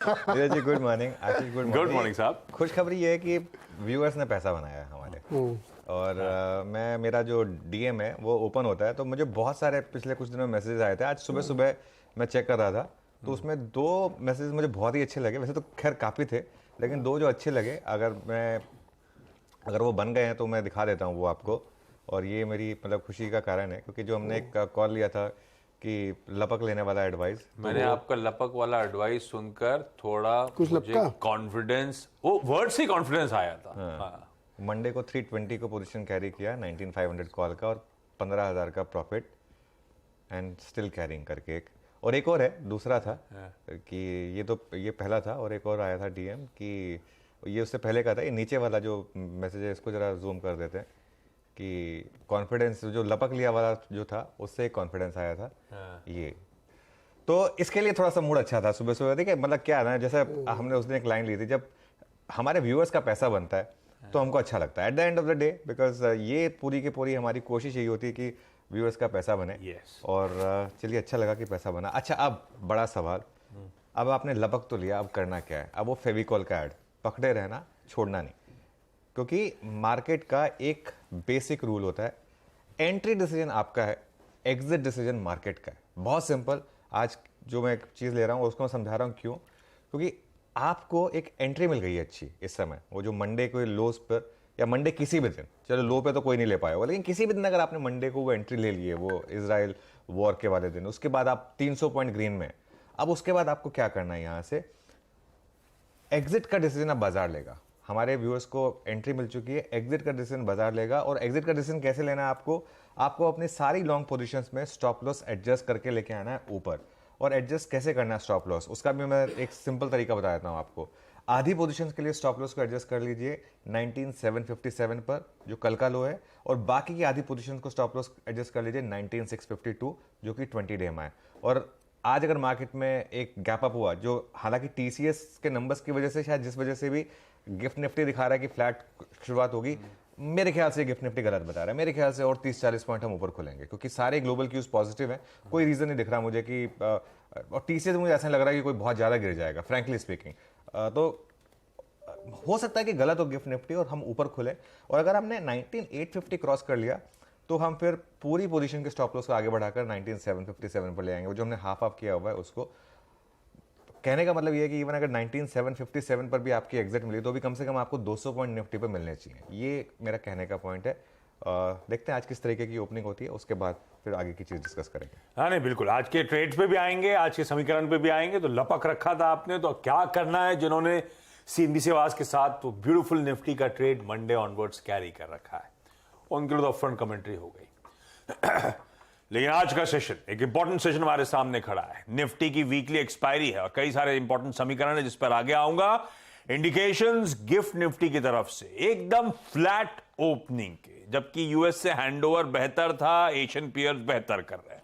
Neeraj ji good morning, आशीष good morning. Good morning साहब। खुशखबरी ये है कि व्यूअर्स ने पैसा बनाया है हमारे। और मैं मेरा जो डीएम है वो ओपन होता है तो मुझे बहुत सारे पिछले कुछ दिनों में मैसेजेस आए थे। आज सुबह सुबह मैं चेक कर रहा था तो उसमें दो मैसेज मुझे बहुत ही अच्छे लगे। वैसे तो खैर काफ़ी थे लेकिन दो जो अच्छे लगे, अगर वो बन गए हैं तो मैं दिखा देता हूँ वो आपको। और ये मेरी मतलब खुशी का कारण है क्योंकि जो हमने एक कॉल लिया था कि लपक लेने वाला एडवाइस, मैंने आपका लपक वाला एडवाइस सुनकर थोड़ा कुछ मुझे लपका? कॉन्फिडेंस, वो वर्ड से कॉन्फिडेंस आया था। हाँ। मंडे को 320 को पोजीशन कैरी किया 19500 कॉल का और 15,000 का प्रॉफिट एंड स्टिल कैरिंग करके एक और है दूसरा था कि ये पहला था और एक और आया था डीएम कि ये उससे पहले का था। ये नीचे वाला जो मैसेज है इसको जरा जूम कर देते हैं कि कॉन्फिडेंस जो लपक लिया वाला जो था उससे एक कॉन्फिडेंस आया था। ये तो इसके लिए थोड़ा सा मूड अच्छा था सुबह सुबह। देखिए मतलब क्या है ना, जैसे हमने उस दिन एक लाइन ली थी, जब हमारे व्यूअर्स का पैसा बनता है तो हमको अच्छा लगता है at the end of the day, because ये पूरी की पूरी हमारी कोशिश यही होती है कि व्यूअर्स का पैसा बने। Yes. और चलिए अच्छा लगा कि पैसा बना। अच्छा अब बड़ा सवाल, अब आपने लपक तो लिया, अब करना क्या है? अब वो फेविकॉल का ऐड पकड़े रहना, छोड़ना नहीं। क्योंकि मार्केट का एक बेसिक रूल होता है, एंट्री डिसीजन आपका है, एग्जिट डिसीजन मार्केट का है। बहुत सिंपल। आज जो मैं एक चीज़ ले रहा हूँ उसको मैं समझा रहा हूँ क्यों। क्योंकि आपको एक एंट्री मिल गई है अच्छी इस समय, वो जो मंडे को लोज पर या मंडे किसी भी दिन, चलो लो पे तो कोई नहीं ले पाया होगा लेकिन किसी भी दिन अगर आपने मंडे को वो एंट्री ले ली है, वो इजराइल वॉर के वाले दिन, उसके बाद आप 300 पॉइंट ग्रीन में। अब उसके बाद आपको क्या करना है, यहाँ से एग्जिट का डिसीजन अब बाजार लेगा। हमारे व्यूअर्स को एंट्री मिल चुकी है, एग्जिट का डिसीजन बाजार लेगा। और एग्जिट का डिसीजन कैसे लेना है आपको अपनी सारी लॉन्ग पोजीशंस में स्टॉप लॉस एडजस्ट करके लेके आना है ऊपर। और एडजस्ट कैसे करना है स्टॉप लॉस, उसका भी मैं एक सिंपल तरीका बता देता हूं आपको। आधी पोजीशंस के लिए स्टॉप लॉस को एडजस्ट कर लीजिए 19757 पर जो कल का लो है, और बाकी की आधी पोजीशंस को स्टॉप लॉस एडजस्ट कर लीजिए 19652 जो कि 20 डे में है। और आज अगर मार्केट में एक गैप अप हुआ, जो हालांकि टीसीएस के नंबर्स की वजह से शायद, जिस वजह से भी गिफ्ट निफ्टी दिखा रहा है कि फ्लैट शुरुआत होगी, मेरे ख्याल से गिफ्ट निफ्टी गलत बता रहा है। मेरे ख्याल से और 30-40 पॉइंट हम ऊपर खुलेंगे क्योंकि सारे ग्लोबल क्यूज पॉजिटिव हैं। कोई रीजन नहीं दिख रहा मुझे कि और टीसीएस मुझे ऐसा लग रहा है कि कोई बहुत ज्यादा गिर जाएगा फ्रैंकली स्पीकिंग। तो हो सकता है कि गलत हो गिफ्ट निफ्टी और हम ऊपर खुले। और अगर हमने 19850 क्रॉस कर लिया तो हम फिर पूरी पोजीशन के स्टॉप लॉस को आगे बढ़ाकर 19757 पर ले आएंगे। वो जो हमने हाफ ऑफ किया हुआ है उसको, कहने का मतलब ये है कि इवन अगर 19757 पर भी आपकी एग्जिट मिली तो भी कम से कम आपको 200 पॉइंट निफ्टी पे मिलने चाहिए। ये मेरा कहने का पॉइंट है। देखते हैं आज किस तरीके की ओपनिंग होती है, उसके बाद फिर आगे की चीज डिस्कस करेंगे। हाँ नहीं बिल्कुल, आज के ट्रेड्स पे भी आएंगे, आज के समीकरण पे भी आएंगे। तो लपक रखा था आपने, तो क्या करना है जिन्होंने सीएनबीसी आवाज के साथ तो ब्यूटीफुल निफ्टी का ट्रेड मंडे ऑनवर्ड्स कैरी कर रखा है, उनके लिए तो अपफ्रंट कमेंट्री हो गई। लेकिन आज का सेशन, एक इंपॉर्टेंट सेशन हमारे सामने खड़ा है। निफ्टी की वीकली एक्सपायरी है और कई सारे इंपॉर्टेंट समीकरण है जिस पर आगे आऊंगा। इंडिकेशंस गिफ्ट निफ्टी की तरफ से एकदम फ्लैट ओपनिंग के, जबकि यूएस से हैंडओवर बेहतर था, एशियन पीयर्स बेहतर कर रहे हैं।